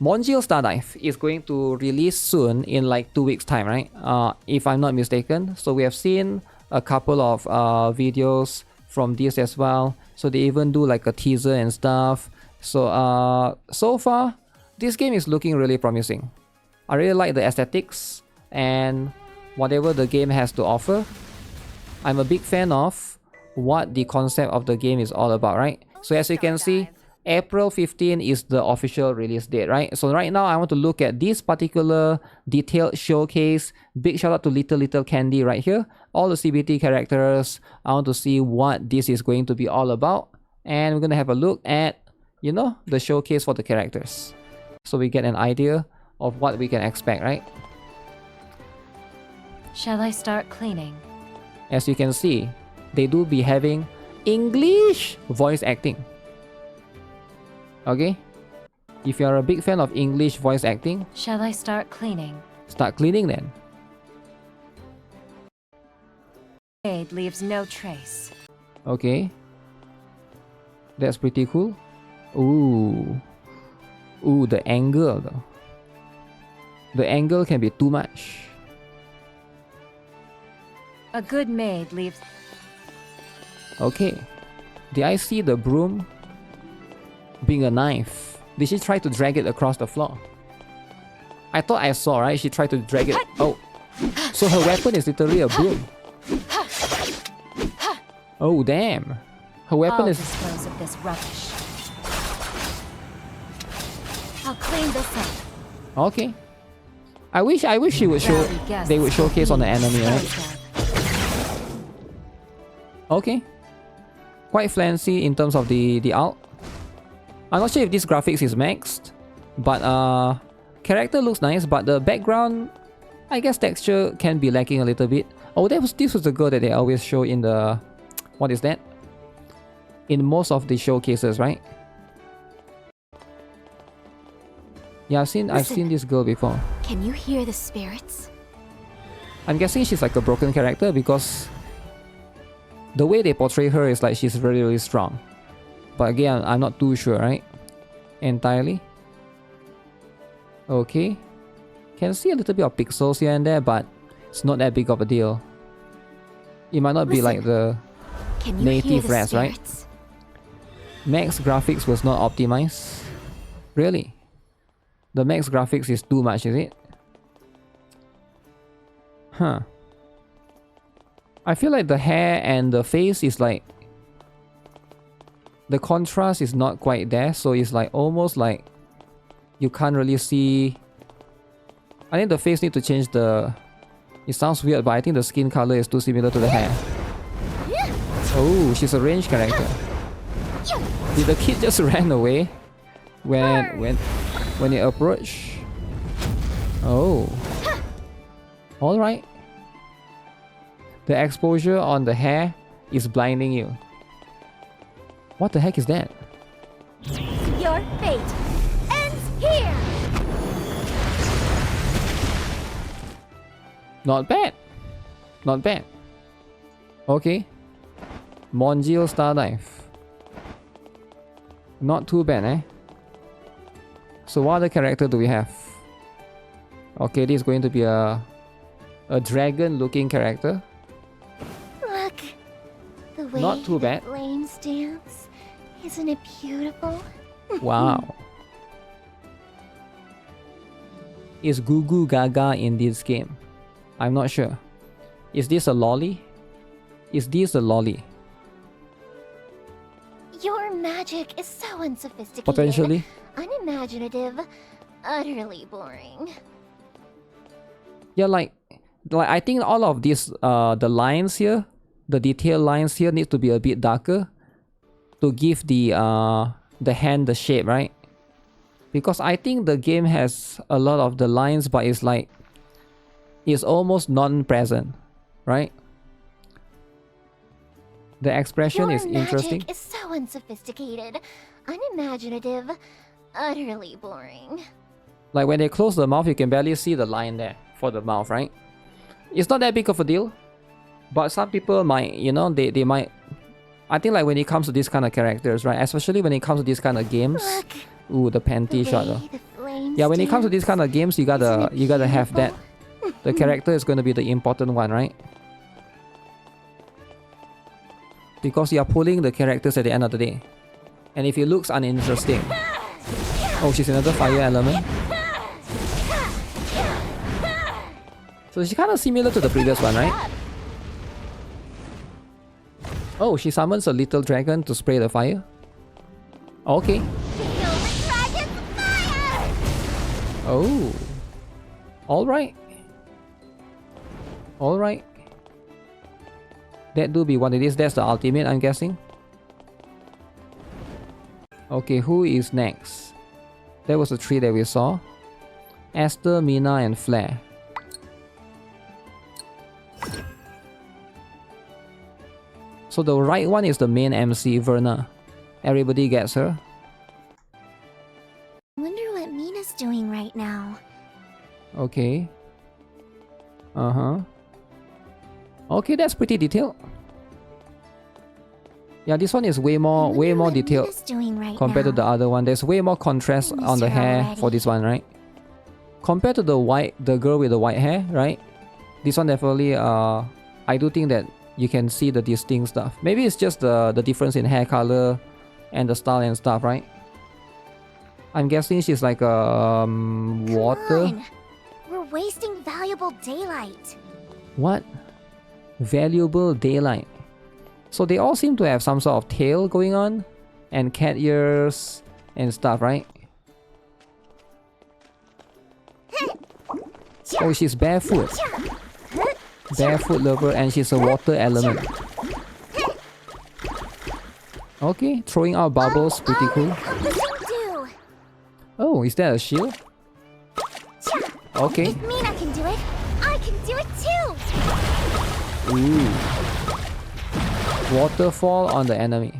Mongil Stardive is going to release soon in like 2 weeks time, right? If I'm not mistaken. So we have seen a couple of videos from this as well. So they even do like a teaser and stuff. So so far this game is looking really promising. I really like the aesthetics and whatever the game has to offer. I'm a big fan of what the concept of the game is all about, right? So as you can see, April 15 is the official release date, right? So right now I want to look at this particular detailed showcase. Big shout out to Little Candy right here. All the CBT characters. I want to see what this is going to be all about. And we're going to have a look at, you know, the showcase for the characters. So we get an idea of what we can expect, right? Shall I start cleaning? As you can see, they do be having English voice acting. Okay? If you're a big fan of English voice acting, shall I start cleaning? Start cleaning then. Maid leaves no trace. Okay. That's pretty cool. Ooh. Ooh, the angle though. The angle can be too much. A good maid leaves... Okay. Did I see the broom being a knife? Did she try to drag it across the floor? I thought I saw, right? She tried to drag it. Oh. So her weapon is literally a broom. Oh, damn. Her weapon I'll is... dispose of this rubbish. I'll clean this up. Okay. I wish she would show... They would showcase on the enemy, right? Okay. Quite fancy in terms of the art. I'm not sure if this graphics is maxed, but character looks nice, but the background, I guess texture can be lacking a little bit. Oh, this was the girl that they always show in the... What is that? In most of the showcases, right? Yeah, I've seen this girl before. Can you hear the spirits? I'm guessing she's like a broken character because the way they portray her is like she's really, really strong. But again, I'm not too sure, right? Entirely. Okay. Can see a little bit of pixels here and there, but it's not that big of a deal. It might not be like the native res, right? Max graphics was not optimized. Really? The max graphics is too much, is it? Huh. I feel like the hair and the face is like... The contrast is not quite there, so it's like almost like you can't really see... I think the face need to change the... It sounds weird, but I think the skin color is too similar to the hair. Oh, she's a ranged character. Did the kid just ran away when it approached? Oh. Alright. The exposure on the hair is blinding you. What the heck is that? Your fate ends here! Not bad. Not bad. Okay. Mongil Stardive. Not too bad, eh? So what other character do we have? Okay, this is going to be a dragon looking character. Look, the way Not too bad. the flames dance, isn't it beautiful? Wow. Is Goo Goo Gaga in this game? I'm not sure. Is this a lolly? Is this a lolly? Your magic is so unsophisticated, Potentially. unimaginative, utterly boring. Yeah, like I think all of these the lines here, the detail lines here need to be a bit darker to give the hand the shape, right? Because I think the game has a lot of the lines, but it's like it's almost non-present, right? The expression is interesting. Your magic is so unsophisticated, unimaginative, utterly boring. Like when they close the mouth, you can barely see the line there for the mouth, right? It's not that big of a deal, but some people might, you know, they might. I think like when it comes to this kind of characters, right? Especially when it comes to these kind of games. Look, Ooh, the panty shot though. the Yeah, when it comes to these kind of games, you gotta have that. The character is going to be the important one, right? Because you are pulling the characters at the end of the day. And if it looks uninteresting... Oh, she's another fire element. So she's kind of similar to the previous one, right? Oh, she summons a little dragon to spray the fire. Okay. Oh. Alright. Alright. That do be what it is. That's the ultimate, I'm guessing. Okay, who is next? That was the three that we saw. Esther, Mina, and Flair. So the right one is the main MC, Verna. Everybody gets her. Wonder what Mina's doing right now. Okay. Uh-huh. Okay, that's pretty detailed. Yeah, this one is way more detailed compared to the other one. There's way more contrast on the hair for this one, right? Compared to the girl with the white hair, right? This one definitely, I do think that you can see the distinct stuff. Maybe it's just the difference in hair color and the style and stuff, right? I'm guessing she's like water. Come on. We're wasting valuable daylight. What? Valuable daylight. So they all seem to have some sort of tail going on and cat ears and stuff, right? Oh, she's barefoot. Barefoot lover, and she's a water element. Okay, throwing out bubbles, pretty cool. Oh, is that a shield? Okay. If Mina can do it, I can do it too. Ooh. Waterfall on the enemy.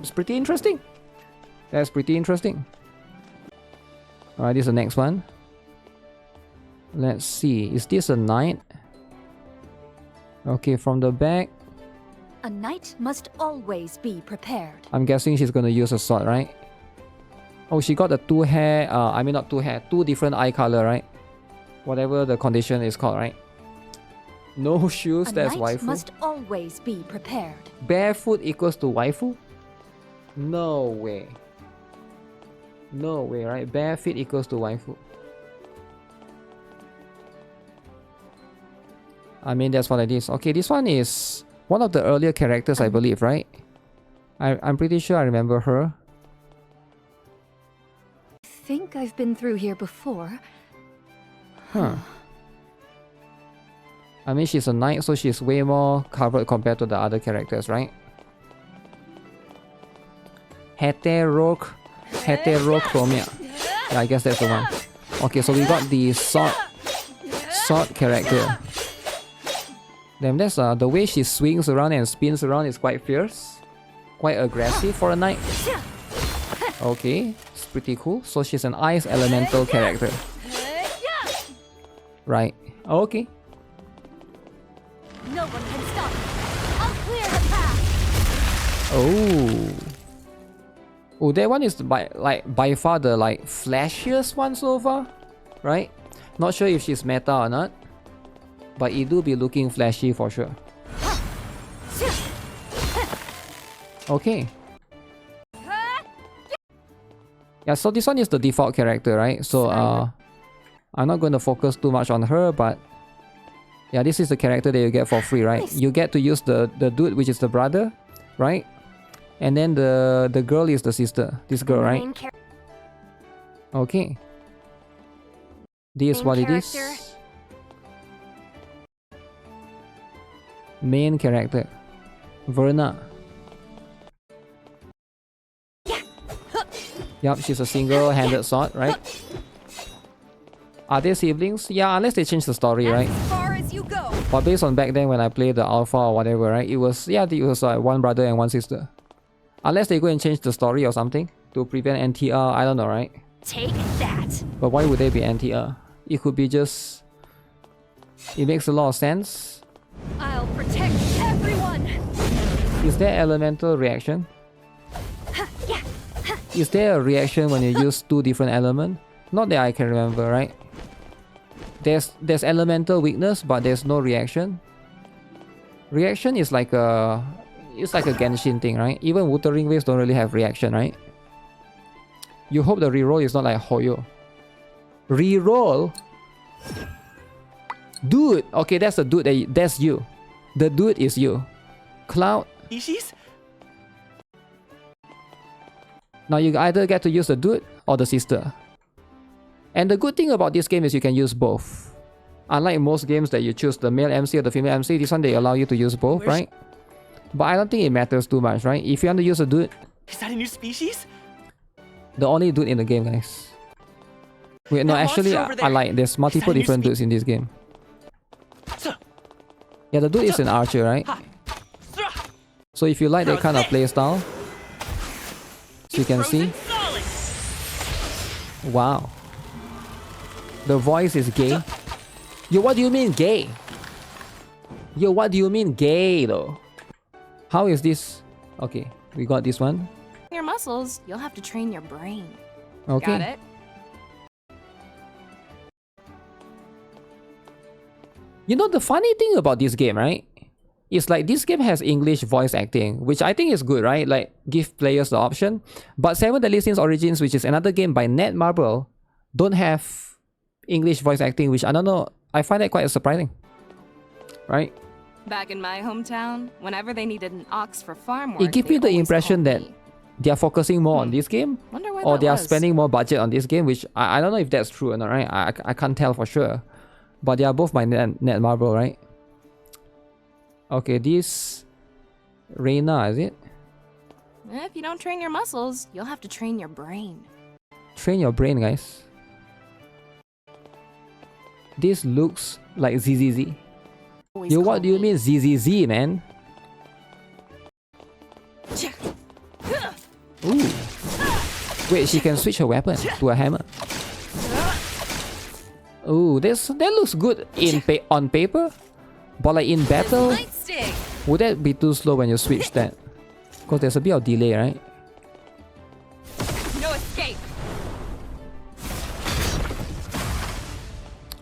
It's pretty interesting. That's pretty interesting. Alright, this is the next one. Let's see. Is this a knight? Okay, from the back. A knight must always be prepared. I'm guessing she's gonna use a sword, right? Oh, she got the two different eye color, right? Whatever the condition is called, right? No shoes, that's waifu. Must always be prepared. Barefoot equals to waifu? No way. No way, right? Bare feet equals to waifu. I mean, that's what it is. Okay, this one is one of the earlier characters, I believe, right? I'm pretty sure I remember her. I think I've been through here before. Huh. I mean, she's a knight, so she's way more covered compared to the other characters, right? Heterochromia. Yeah, I guess that's the one. Okay, so we got the sword character. Damn, that's the way she swings around and spins around is quite fierce. Quite aggressive for a knight. Okay, it's pretty cool. So she's an ice elemental character. Right. Okay. No one can stop. I'll clear the path. Oh. Oh, that one is by far the flashiest one so far, right? Not sure if she's meta or not, but it do be looking flashy for sure. Okay. Yeah, so this one is the default character, right? So I'm not going to focus too much on her, but yeah, this is the character that you get for free, right? You get to use the dude, which is the brother, right? And then the girl is the sister. This girl, right? Okay. This is what it is. Main character. Verna. Yup, she's a single-handed sword, right? Are they siblings? Yeah, unless they change the story, right? As far as you go. But based on back then when I played the alpha or whatever, right? It was one brother and one sister. Unless they go and change the story or something to prevent NTR, I don't know, right? Take that. But why would they be NTR? It could be just... It makes a lot of sense. I'll protect everyone. Is there elemental reaction? Is there a reaction when you use two different elements? Not that I can remember, right? There's elemental weakness, but there's no reaction. Reaction is like a Genshin thing, right? Even Wuthering Waves don't really have reaction, right? You hope the reroll is not like Hoyo. Reroll? Dude! Okay, that's the dude. That's you. The dude is you. Cloud. Species? Now you either get to use the dude or the sister. And the good thing about this game is you can use both. Unlike most games that you choose the male MC or the female MC, this one they allow you to use both, right? But I don't think it matters too much, right? If you want to use a dude... Is that a new species? The only dude in the game, guys. Wait, no, That actually, monster over I there. like there's multiple Is that a new different dudes in this game. Yeah, the dude is an archer, right? So if you like that kind of play style, so you can see. Wow. The voice is gay. Yo, what do you mean gay? Yo, what do you mean gay though? How is this? Okay, we got this one. Your muscles, you'll have to train your brain. Okay. Got it? You know, the funny thing about this game, right? It's like this game has English voice acting, which I think is good, right? Like, give players the option. But Seven Deadly Sins Origins, which is another game by Netmarble, don't have English voice acting, which I don't know. I find that quite surprising. Right? Back in my hometown, whenever they needed an ox for farm work, It gives they me the always impression called that me. they are focusing more on this game, Wonder why or that they are was. spending more budget on this game, which I don't know if that's true or not, right? I can't tell for sure. But they are both by Netmarble, right? Okay, this... Reina, is it? If you don't train your muscles, you'll have to train your brain. Train your brain, guys. This looks like ZZZ. Always Yo, what called do you me. mean ZZZ, man? Ooh. Wait, she can switch her weapon to a hammer. Ooh, that looks good on paper, but like in battle, Light stick. would that be too slow when you switch that? Because there's a bit of delay, right? No escape.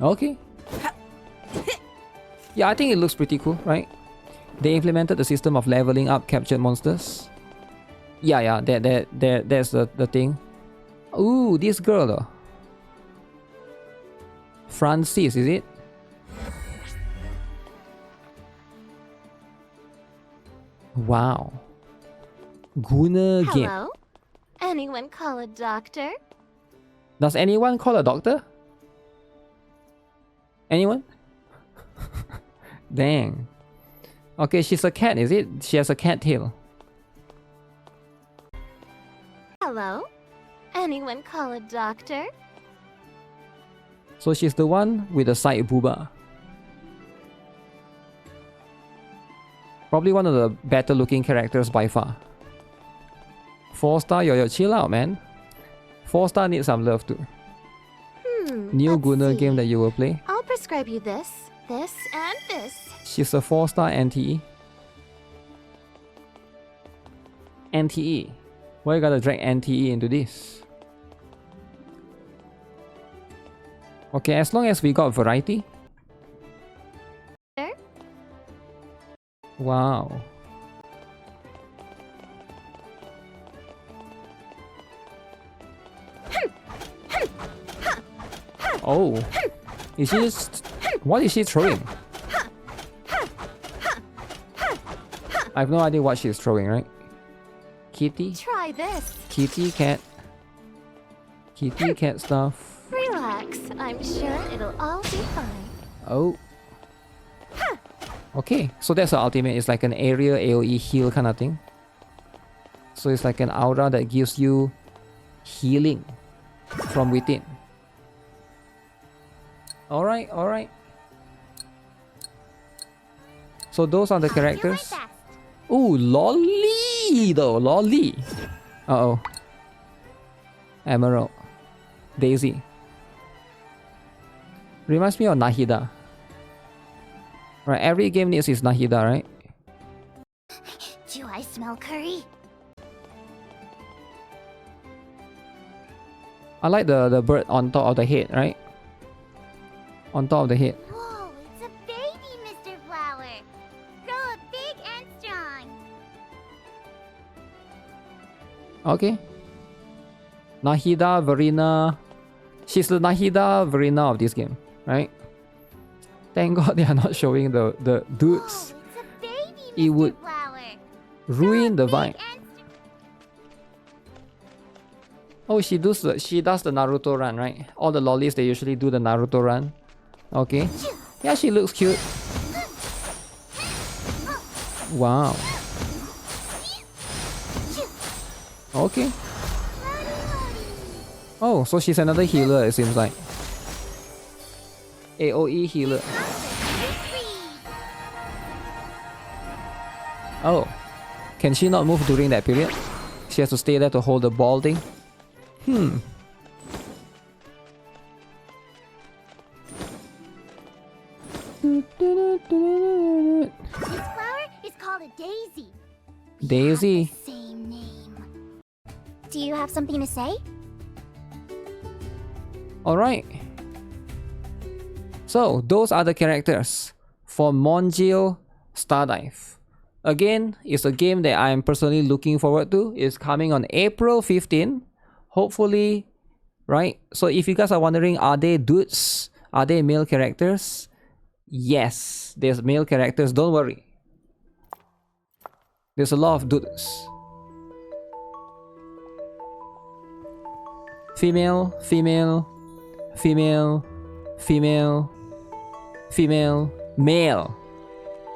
Okay. Yeah, I think it looks pretty cool, right? They implemented the system of leveling up captured monsters. Yeah, that's the thing. Ooh, this girl though. Francis, is it? Wow. Guna game. Hello? Anyone call a doctor? Does anyone call a doctor? Anyone? Dang. Okay, she's a cat, is it? She has a cat tail. Hello? Anyone call a doctor? So she's the one with the side booba. Probably one of the better looking characters by far. 4-star, yo, chill out, man. 4-star needs some love too. New let's Gunner see. game that you will play. I'll prescribe you this, this, and this. She's a 4-star NTE. NTE. Why you gotta drag NTE into this? Okay, as long as we got variety. Sure. Wow. Oh. Is she just... What is she throwing? I have no idea what she's throwing, right? Kitty? Try this. Kitty cat. Kitty cat stuff. Relax. I'm sure it'll all be fine. Oh. Okay, so that's the ultimate. It's like an area AoE heal kind of thing. So it's like an aura that gives you healing from within. Alright, alright. So those are the characters. Ooh, Lolly though, Lolly. Uh-oh. Emerald. Daisy. Reminds me of Nahida. Right, every game needs its Nahida, right? Do I smell curry? I like the bird on top of the head, right? On top of the head. Whoa, it's a baby, Mr. Flower. Grow up big and strong. Okay. Nahida Verena. She's the Nahida Verena of this game, right? Thank God they are not showing the dudes. Whoa, it's a baby, It Mr. would Flower. ruin the Grow up vibe. big and Oh, she does the Naruto run, right? All the lollies, they usually do the Naruto run. Okay. Yeah, she looks cute. Wow. Okay. Oh, so she's another healer, it seems like. AoE healer. Oh. Can she not move during that period? She has to stay there to hold the ball thing? Hmm. This flower is called a daisy. Daisy. Same name. Do you have something to say? Alright. So, those are the characters for Mongil Stardive. Again, it's a game that I'm personally looking forward to. It's coming on April 15. Hopefully, right? So if you guys are wondering, are they dudes? Are they male characters? Yes, there's male characters. Don't worry. There's a lot of dudes. Female, female, female, female, female, male,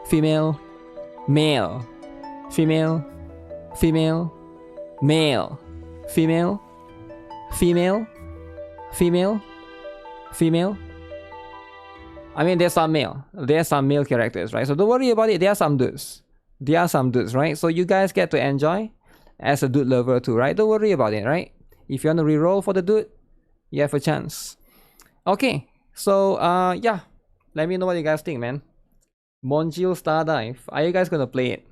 female, male, female, female, male, female, female, female, female. I mean, there's some male characters, right? So don't worry about it. There are some dudes. Right? So you guys get to enjoy as a dude lover too, right? Don't worry about it, right? If you want to reroll for the dude, you have a chance. Okay, so yeah, let me know what you guys think, man. Mongil Stardive. Are you guys gonna play it?